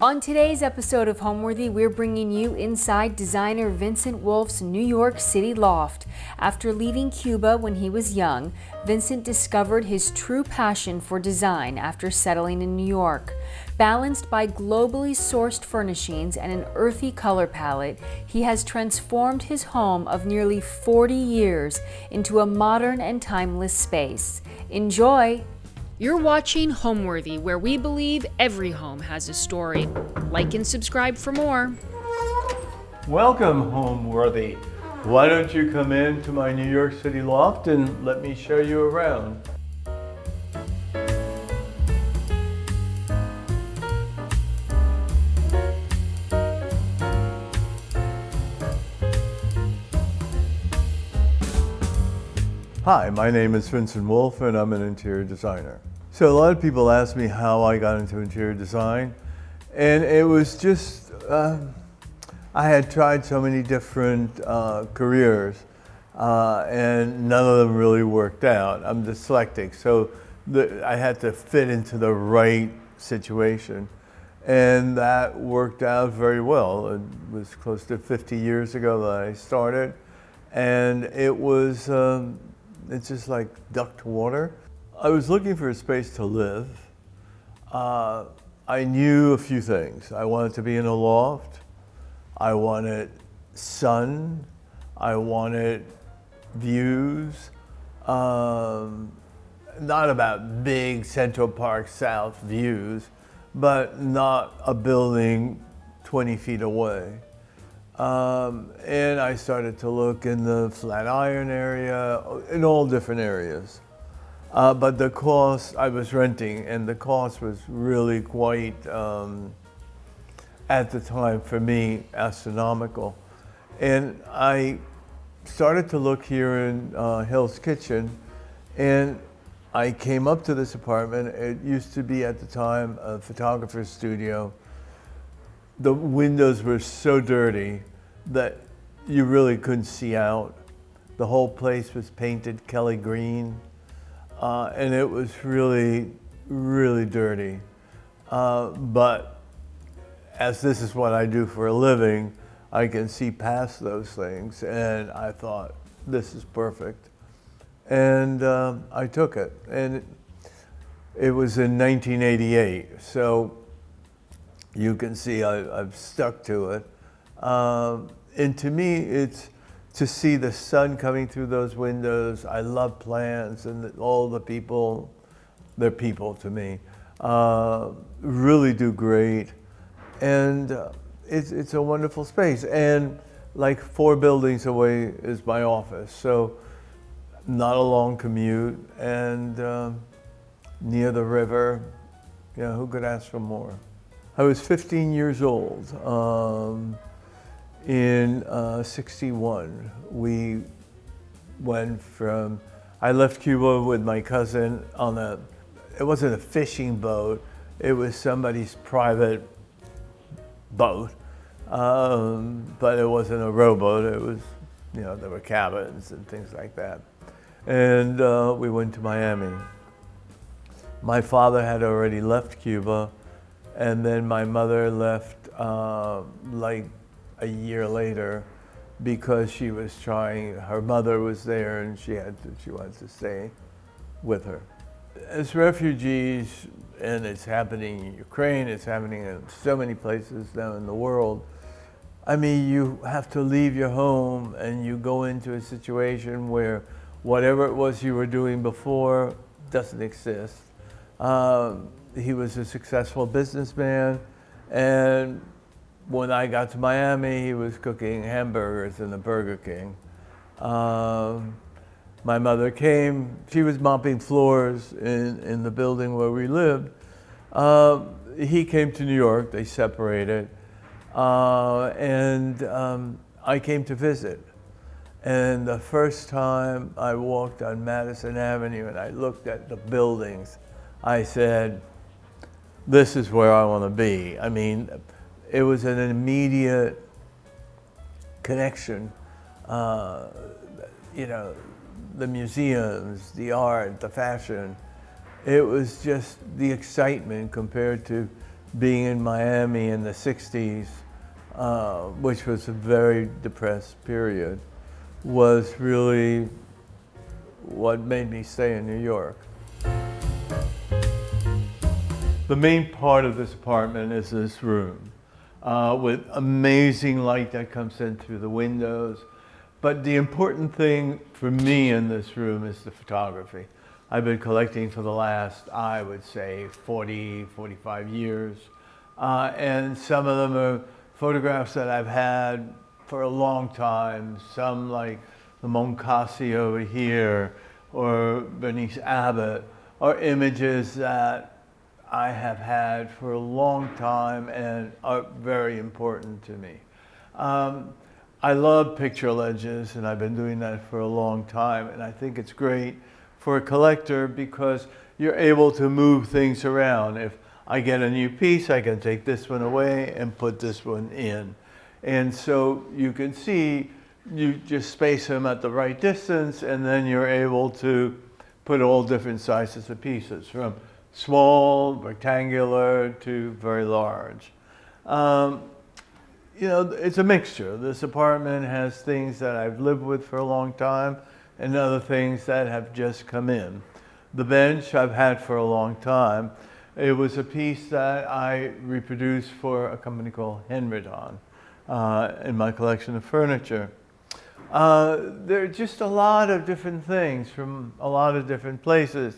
On today's episode of Homeworthy, we're bringing you inside designer Vincent Wolf's New York City loft. After leaving Cuba when he was young, Vincent discovered his true passion for design after settling in New York. Balanced by globally sourced furnishings and an earthy color palette, he has transformed his home of nearly 40 years into a modern and timeless space. Enjoy! You're watching Homeworthy, where we believe every home has a story. Like and subscribe for more. Welcome, Homeworthy. Why don't you come in to my New York City loft and let me show you around. Hi, my name is Vincent Wolf and I'm an interior designer. So a lot of people ask me how I got into interior design, and it was just, I had tried so many different careers and none of them really worked out. I'm dyslexic, so I had to fit into the right situation, and that worked out very well. It was close to 50 years ago that I started, and it was, it's just like duck to water. I was looking for a space to live. I knew a few things. I wanted to be in a loft. I wanted sun. I wanted views. Not about big Central Park South views, but not a building 20 feet away. And I started to look in the Flatiron area, in all different areas. But the cost, I was renting, and the cost was really quite, at the time for me, astronomical. And I started to look here in Hill's Kitchen, and I came up to this apartment. It used to be at the time a photographer's studio. The windows were so dirty that you really couldn't see out. The whole place was painted Kelly green. And it was really, really dirty. But as this is what I do for a living, I can see past those things. And I thought, this is perfect. And I took it. And it was in 1988. So you can see I've stuck to it. And to me, it's to see the sun coming through those windows. I love plants, and all the people, they're people to me, really do great. And it's a wonderful space. And like 4 buildings away is my office. So not a long commute, and near the river. You know, who could ask for more? I was 15 years old. In 61, we went from, I left Cuba with my cousin on it wasn't a fishing boat, it was somebody's private boat, but it wasn't a rowboat, it was, you know, there were cabins and things like that. And we went to Miami. My father had already left Cuba, and then my mother left like a year later, because she was trying, her mother was there and she wanted to stay with her. As refugees, and it's happening in Ukraine, it's happening in so many places now in the world, I mean, you have to leave your home and you go into a situation where whatever it was you were doing before doesn't exist. He was a successful businessman, and when I got to Miami, he was cooking hamburgers in the Burger King. My mother came, she was mopping floors in the building where we lived. He came to New York, they separated, and I came to visit. And the first time I walked on Madison Avenue and I looked at the buildings, I said, this is where I want to be. I mean, it was an immediate connection. You know, the museums, the art, the fashion. It was just the excitement compared to being in Miami in the 60s, which was a very depressed period, was really what made me stay in New York. The main part of this apartment is this room with amazing light that comes in through the windows. But the important thing for me in this room is the photography. I've been collecting for the last, I would say, 40, 45 years. And some of them are photographs that I've had for a long time, some like the Moncasi over here, or Bernice Abbott, are images that I have had for a long time and are very important to me. I love picture ledges, and I've been doing that for a long time, and I think it's great for a collector because you're able to move things around. If I get a new piece, I can take this one away and put this one in. And so you can see, you just space them at the right distance, and then you're able to put all different sizes of pieces, from small, rectangular, to very large. You know, it's a mixture. This apartment has things that I've lived with for a long time and other things that have just come in. The bench I've had for a long time. It was a piece that I reproduced for a company called Henriton in my collection of furniture. There are just a lot of different things from a lot of different places.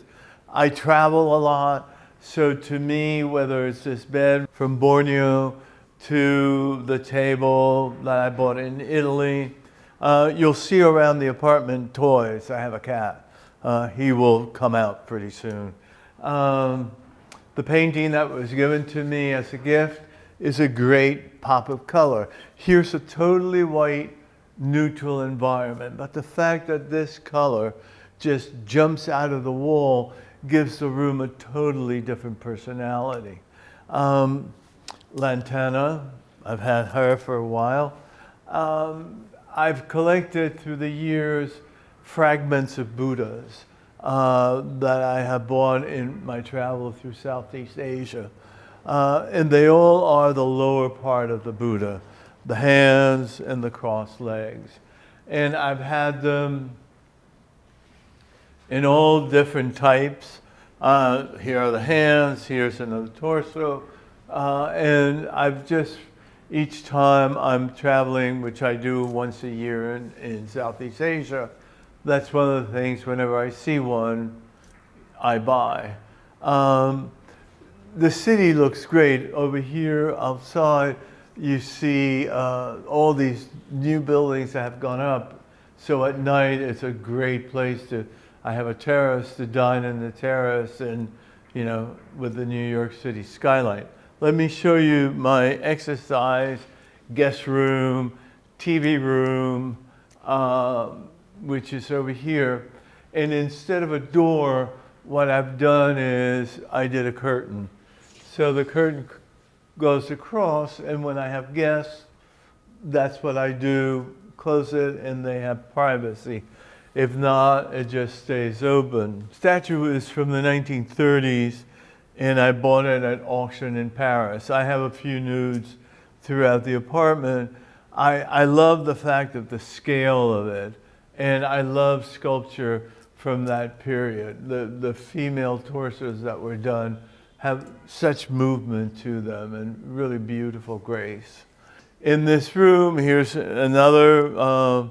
I travel a lot, so to me, whether it's this bed from Borneo to the table that I bought in Italy, you'll see around the apartment toys. I have a cat. He will come out pretty soon. The painting that was given to me as a gift is a great pop of color. Here's a totally white, neutral environment, but the fact that this color just jumps out of the wall gives the room a totally different personality. Lantana, I've had her for a while. I've collected through the years fragments of Buddhas that I have bought in my travel through Southeast Asia. And they all are the lower part of the Buddha, the hands and the crossed legs. And I've had them in all different types. Here are the hands, here's another torso. And I've just, each time I'm traveling, which I do once a year in Southeast Asia, that's one of the things, whenever I see one, I buy. The city looks great. Over here outside, you see all these new buildings that have gone up. So at night, it's a great place to, I have a terrace to dine in the terrace and, you know, with the New York City skyline. Let me show you my exercise, guest room, TV room, which is over here. And instead of a door, what I've done is I did a curtain. So the curtain goes across, and when I have guests, that's what I do, close it, and they have privacy. If not, it just stays open. Statue is from the 1930s, and I bought it at auction in Paris. I have a few nudes throughout the apartment. I love the fact of the scale of it, and I love sculpture from that period. The female torsos that were done have such movement to them and really beautiful grace. In this room, here's another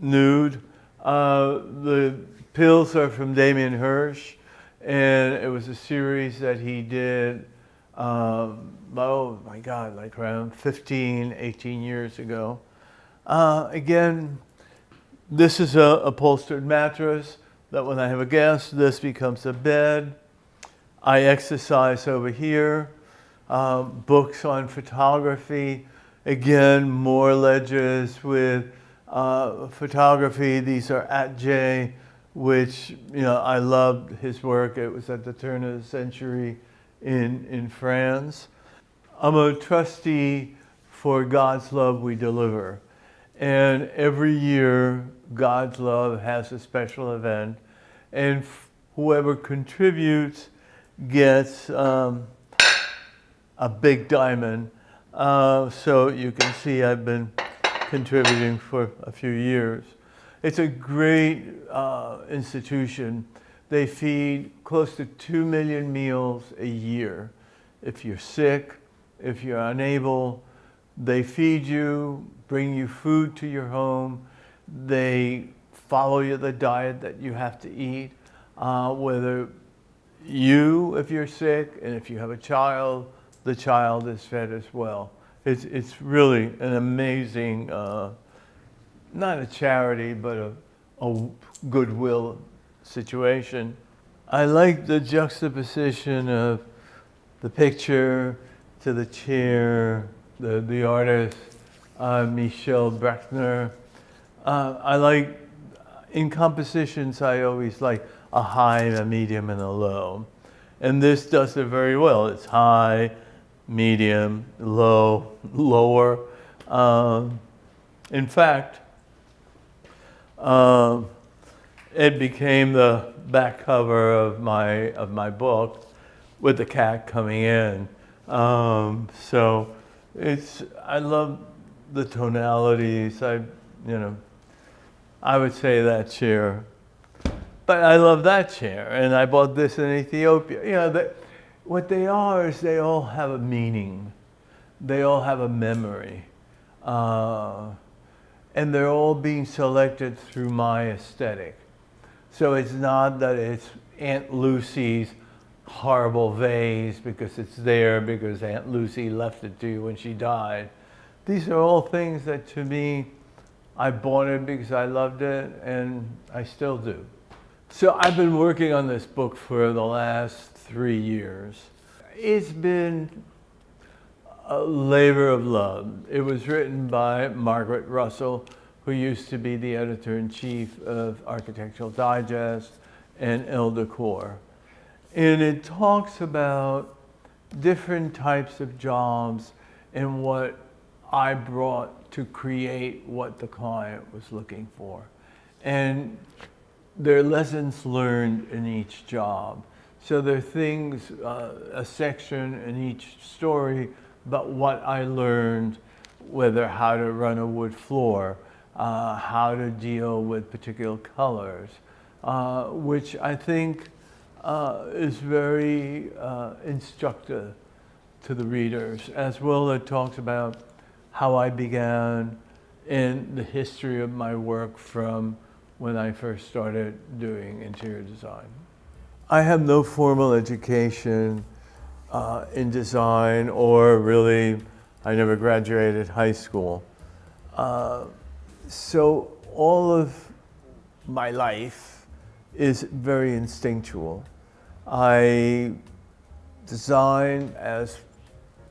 nude. The pills are from Damien Hirsch, and it was a series that he did, oh my God, like around 15, 18 years ago. Again, this is a upholstered mattress that when I have a guest, this becomes a bed. I exercise over here. Books on photography. Again, more ledges with photography. These are at J, which, you know, I loved his work. It was at the turn of the century in France. I'm a trustee for God's Love We Deliver. And every year, God's Love has a special event. And whoever contributes gets a big diamond. So you can see I've been contributing for a few years. It's a great institution. They feed close to 2 million meals a year. If you're sick, if you're unable, they feed you, bring you food to your home. They follow you the diet that you have to eat, whether you, if you're sick, and if you have a child, the child is fed as well. It's really an amazing, not a charity, but a goodwill situation. I like the juxtaposition of the picture to the chair, the artist, Michel Brechner. I like, in compositions, I always like a high, a medium, and a low. And this does it very well. It's high, medium, low, lower. In fact, it became the back cover of my book with the cat coming in. So I love the tonalities. I would say that chair. But I love that chair, and I bought this in Ethiopia. What they are is they all have a meaning. They all have a memory. And they're all being selected through my aesthetic. So it's not that it's Aunt Lucy's horrible vase because it's there because Aunt Lucy left it to you when she died. These are all things that, to me, I bought it because I loved it, and I still do. So I've been working on this book for the last 3 years. It's been a labor of love. It was written by Margaret Russell, who used to be the editor-in-chief of Architectural Digest and Elle Decor. And it talks about different types of jobs and what I brought to create what the client was looking for. And there are lessons learned in each job. So there are things, a section in each story about what I learned, whether how to run a wood floor, how to deal with particular colors, which I think is very instructive to the readers. As well, it talks about how I began and the history of my work from when I first started doing interior design. I have no formal education in design, or really, I never graduated high school. So all of my life is very instinctual. I design as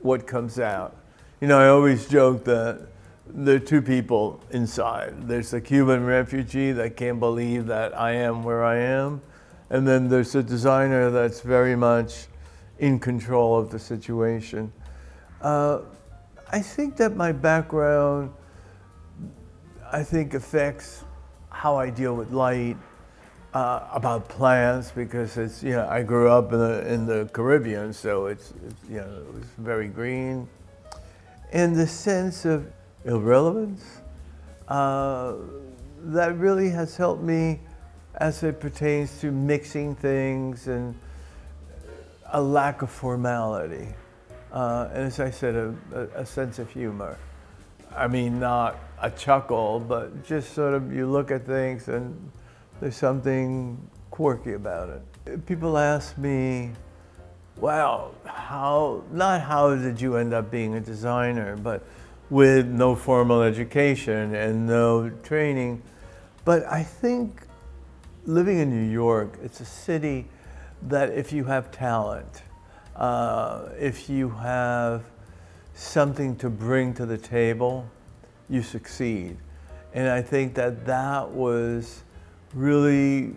what comes out. I always joke that there are two people inside. There's a Cuban refugee that can't believe that I am where I am, and then there's a designer that's very much in control of the situation. I think that my background, affects how I deal with light, about plants, because I grew up in the Caribbean, so it was very green. And the sense of irrelevance, that really has helped me as it pertains to mixing things and a lack of formality. And as I said, a sense of humor. I mean, not a chuckle, but just sort of, you look at things and there's something quirky about it. People ask me, wow, not how did you end up being a designer, but with no formal education and no training. But I think living in New York, it's a city that if you have talent, if you have something to bring to the table, you succeed. And I think that was really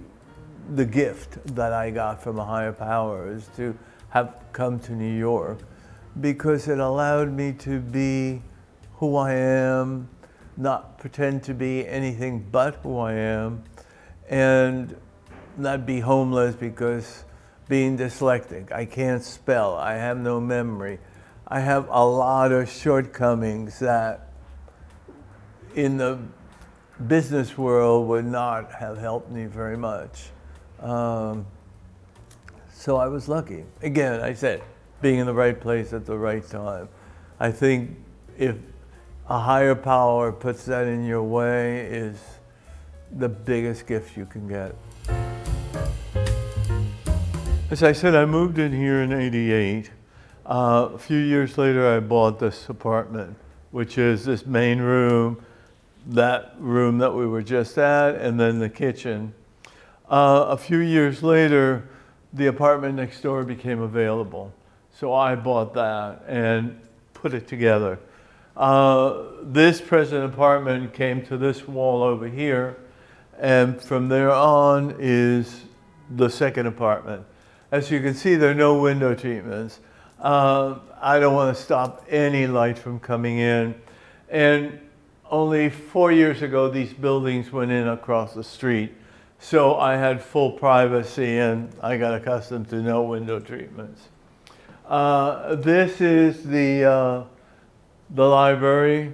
the gift that I got from a higher power, is to have come to New York, because it allowed me to be who I am, not pretend to be anything but who I am, and not be homeless because being dyslexic, I can't spell, I have no memory. I have a lot of shortcomings that in the business world would not have helped me very much. So I was lucky. Again, I said, being in the right place at the right time. I think if a higher power puts that in your way is the biggest gift you can get. As I said, I moved in here in '88. A few years later, I bought this apartment, which is this main room, that room that we were just at, and then the kitchen. A few years later, the apartment next door became available. So I bought that and put it together. This present apartment came to this wall over here, and from there on is the second apartment. As you can see, there are no window treatments. I don't want to stop any light from coming in. And only 4 years ago, these buildings went in across the street. So I had full privacy and I got accustomed to no window treatments. This is the library.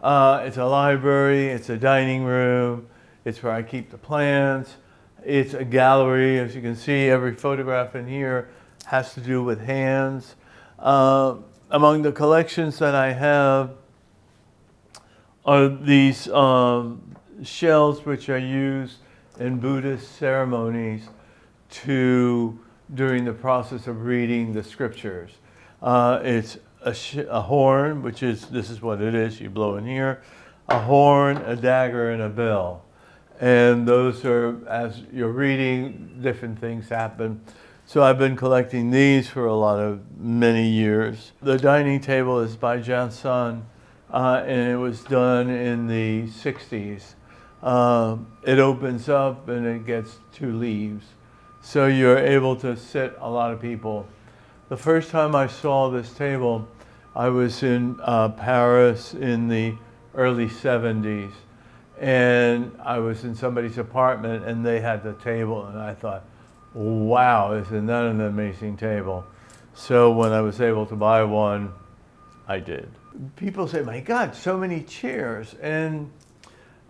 It's a library, it's a dining room, it's where I keep the plants. It's a gallery. As you can see, every photograph in here has to do with hands. Among the collections that I have are these shells which are used in Buddhist ceremonies during the process of reading the scriptures. It's a horn, this is what it is, you blow in here, a horn, a dagger, and a bell. And those are, as you're reading, different things happen. So I've been collecting these for many years. The dining table is by Jansan, and it was done in the 60s. It opens up and it gets 2 leaves. So you're able to sit a lot of people. The first time I saw this table, I was in Paris in the early 70s. And I was in somebody's apartment and they had the table and I thought, wow, isn't that an amazing table? So when I was able to buy one, I did. People say, my God, so many chairs. And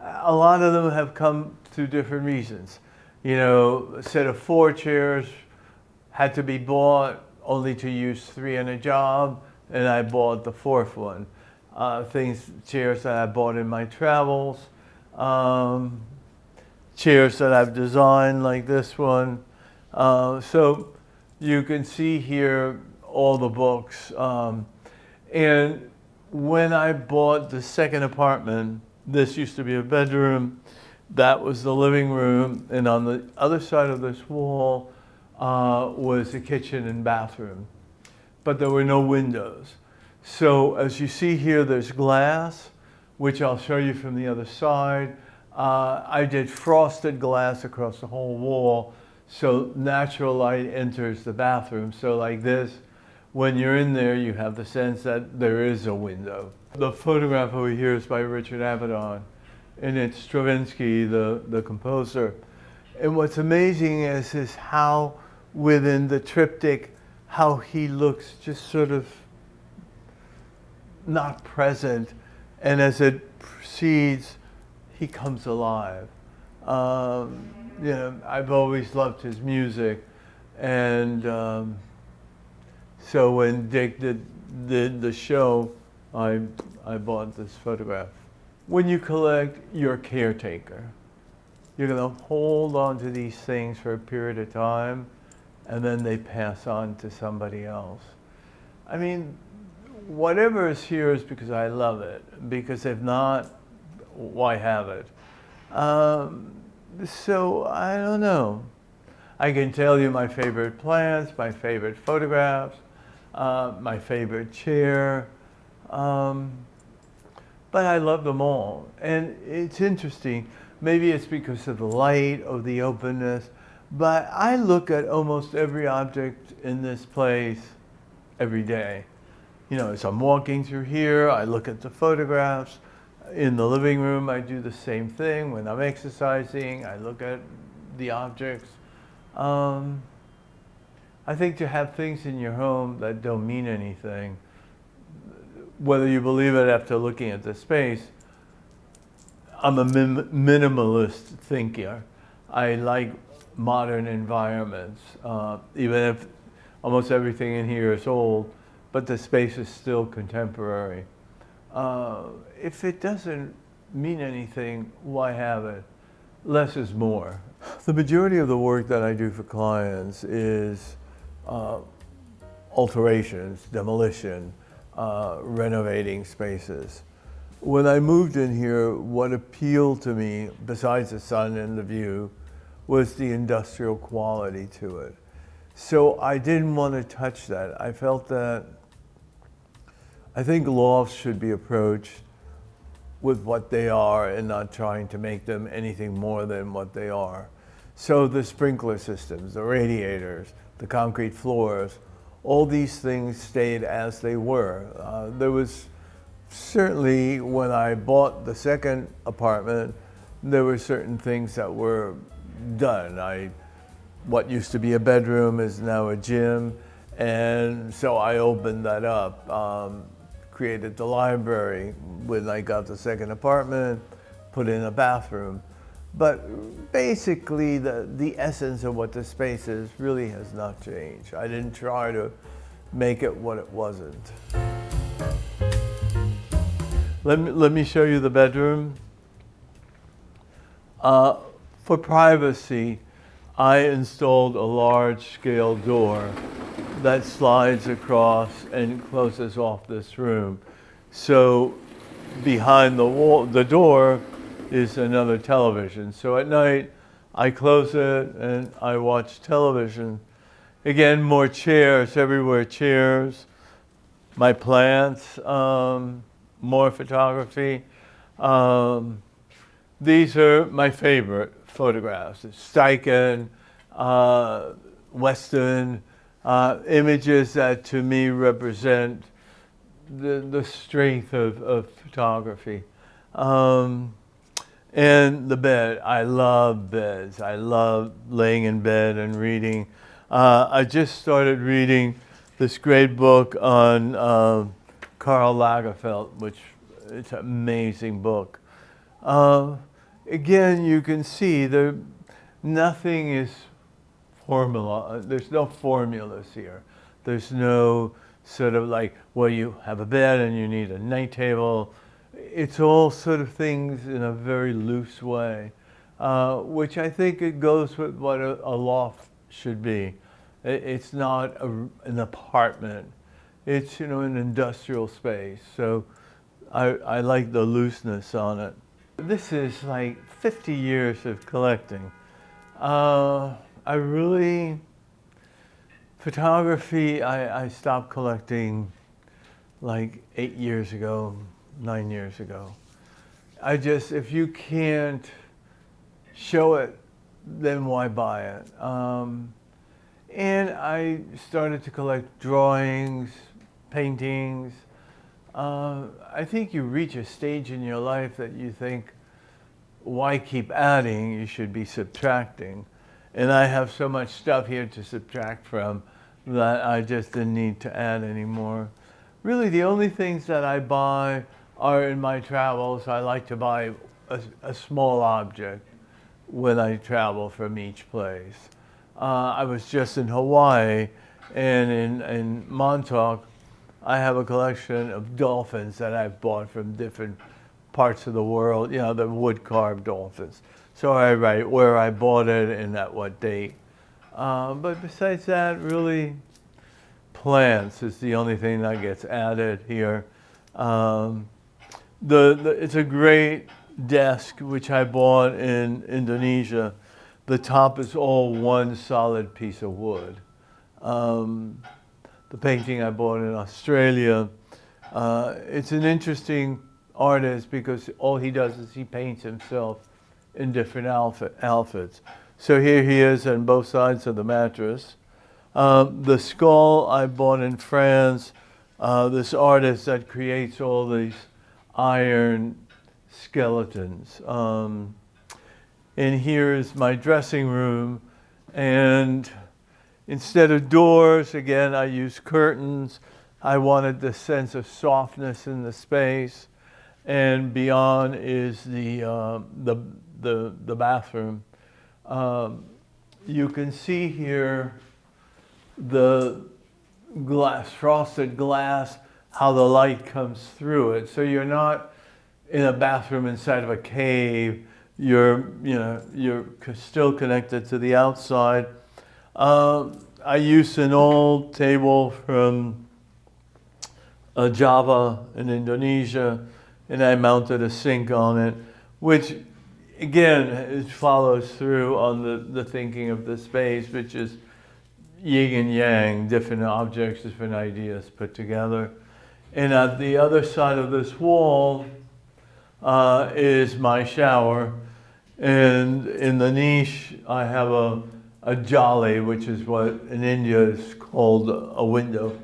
a lot of them have come through different reasons. You know, a set of 4 chairs had to be bought only to use 3 in a job, and I bought the 4th one. Chairs that I bought in my travels. Chairs that I've designed like this one. So you can see here all the books. And when I bought the second apartment, this used to be a bedroom, that was the living room, and on the other side of this wall was the kitchen and bathroom. But there were no windows. So as you see here, there's glass, which I'll show you from the other side. I did frosted glass across the whole wall, so natural light enters the bathroom. So like this, when you're in there, you have the sense that there is a window. The photograph over here is by Richard Avedon, and it's Stravinsky, the composer. And what's amazing is how within the triptych, how he looks just sort of not present, and as it proceeds, he comes alive. You know, I've always loved his music, and so when Dick did the show, I bought this photograph. When you collect, you're a caretaker. You're going to hold on to these things for a period of time, and then they pass on to somebody else. I mean, whatever is here is because I love it, because if not, why have it? So I don't know. I can tell you my favorite plants, my favorite photographs, my favorite chair, but I love them all. And it's interesting, maybe it's because of the light, of the openness, but I look at almost every object in this place every day. You know, as I'm walking through here, I look at the photographs. In the living room, I do the same thing. When I'm exercising, I look at the objects. I think to have things in your home that don't mean anything whether you believe it after looking at the space, I'm a minimalist thinker. I like modern environments, even if almost everything in here is old, but the space is still contemporary. If it doesn't mean anything, why have it? Less is more. The majority of the work that I do for clients is alterations, demolition, renovating spaces. When I moved in here, what appealed to me, besides the sun and the view, was the industrial quality to it. So I didn't want to touch that. I felt that I think lofts should be approached with what they are and not trying to make them anything more than what they are. So the sprinkler systems, the radiators, the concrete floors, all these things stayed as they were. There was certainly, when I bought the second apartment, there were certain things that were done. What used to be a bedroom is now a gym, and so I opened that up. Created the library when I got the second apartment, put in a bathroom. But basically the essence of what the space is really has not changed. I didn't try to make it what it wasn't. Let me show you the bedroom. For privacy, I installed a large-scale door that slides across and closes off this room. So behind the door is another television. So at night, I close it and I watch television. Again, more chairs, everywhere chairs. My plants, more photography. These are my favorite photographs. Steichen, Weston, images that to me represent the strength of photography. And the bed, I love beds. I love laying in bed and reading. I just started reading this great book on Karl Lagerfeld, which it's an amazing book. Again, you can see nothing is formula. There's no formulas here. There's no sort of like, well, you have a bed and you need a night table. It's all sort of things in a very loose way, which I think it goes with what a loft should be. It's not an apartment. It's, an industrial space. So I like the looseness on it. This is like 50 years of collecting. Photography, I stopped collecting like 8 years ago, 9 years ago. If you can't show it, then why buy it? And I started to collect drawings, paintings. I think you reach a stage in your life that you think, why keep adding? You should be subtracting. And I have so much stuff here to subtract from that I just didn't need to add anymore. Really, the only things that I buy are in my travels. I like to buy a small object when I travel from each place. I was just in Hawaii, and in Montauk, I have a collection of dolphins that I've bought from different parts of the world, the wood-carved dolphins. So I write where I bought it and at what date. But besides that, really, plants is the only thing that gets added here. It's a great desk, which I bought in Indonesia. The top is all one solid piece of wood. The painting I bought in Australia, it's an interesting artist because all he does is he paints himself in different outfits. So here he is on both sides of the mattress. The skull I bought in France, this artist that creates all these iron skeletons. And here is my dressing room, and instead of doors, again, I use curtains. I wanted the sense of softness in the space, and beyond is the bathroom. You can see here the glass, frosted glass, how the light comes through it. So you're not in a bathroom inside of a cave. You're still connected to the outside. I used an old table from Java in Indonesia, and I mounted a sink on it, which again, it follows through on the thinking of the space, which is yin and yang, different objects, different ideas put together. And at the other side of this wall is my shower. And in the niche, I have a jolly, which is what in India is called a window.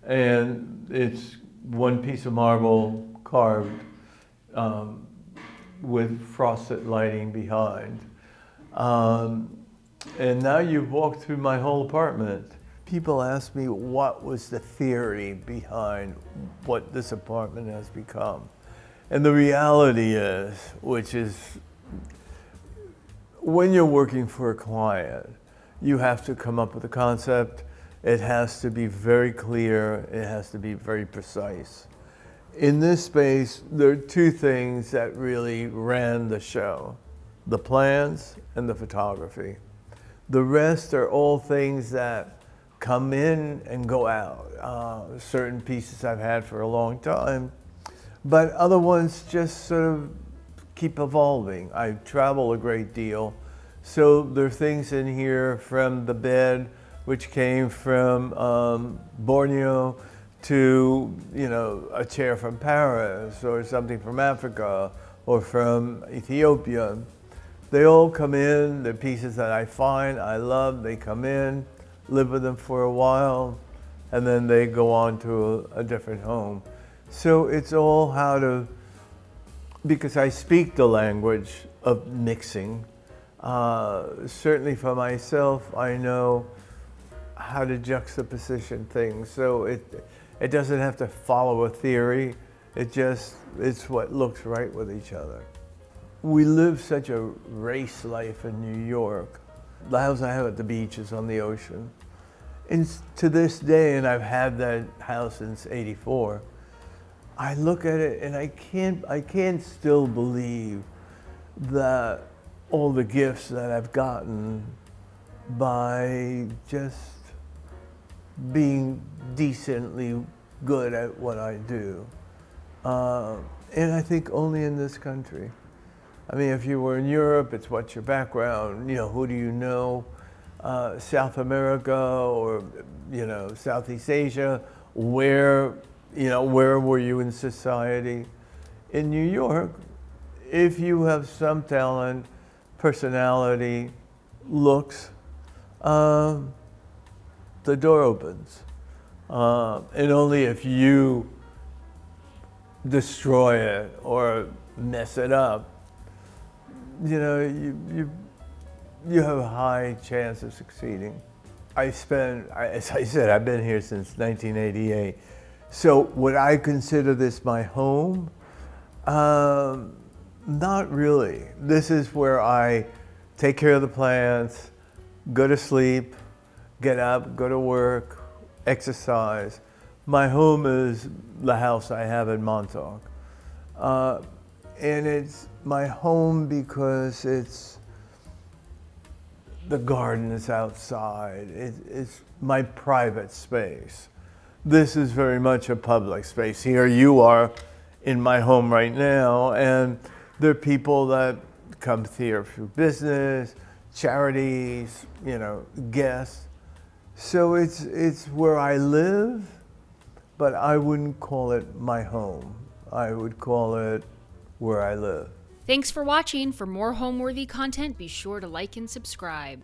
And it's one piece of marble carved with frosted lighting behind. And now you've walked through my whole apartment. People ask me what was the theory behind what this apartment has become. And the reality is, which is, when you're working for a client, you have to come up with a concept. It has to be very clear. It has to be very precise. In this space, there are two things that really ran the show: the plans and the photography. The rest are all things that come in and go out. Certain pieces I've had for a long time, but other ones just sort of keep evolving. I travel a great deal, so there are things in here from the bed, which came from Borneo, to a chair from Paris, or something from Africa, or from Ethiopia. They all come in. They're pieces that I find, I love. They come in, live with them for a while, and then they go on to a different home. So it's all how to, because I speak the language of mixing. Certainly for myself, I know how to juxtaposition things. So it doesn't have to follow a theory. It's what looks right with each other. We live such a race life in New York. The house I have at the beach is on the ocean. And to this day, and I've had that house since '84, I look at it and I can't still believe that all the gifts that I've gotten by just being decently good at what I do. And I think only in this country. I mean, if you were in Europe, it's what's your background, who do you know? South America or, Southeast Asia, where were you in society? In New York, if you have some talent, personality, looks, the door opens. And only if you destroy it or mess it up, you have a high chance of succeeding. As I said, I've been here since 1988. So would I consider this my home? Not really. This is where I take care of the plants, go to sleep, get up, go to work, exercise. My home is the house I have in Montauk. And it's my home because the garden is outside. It's my private space. This is very much a public space. Here you are in my home right now, and there are people that come here through business, charities, guests. So it's where I live, but I wouldn't call it my home. I would call it where I live. Thanks for watching. For more Homeworthy content, be sure to like and subscribe.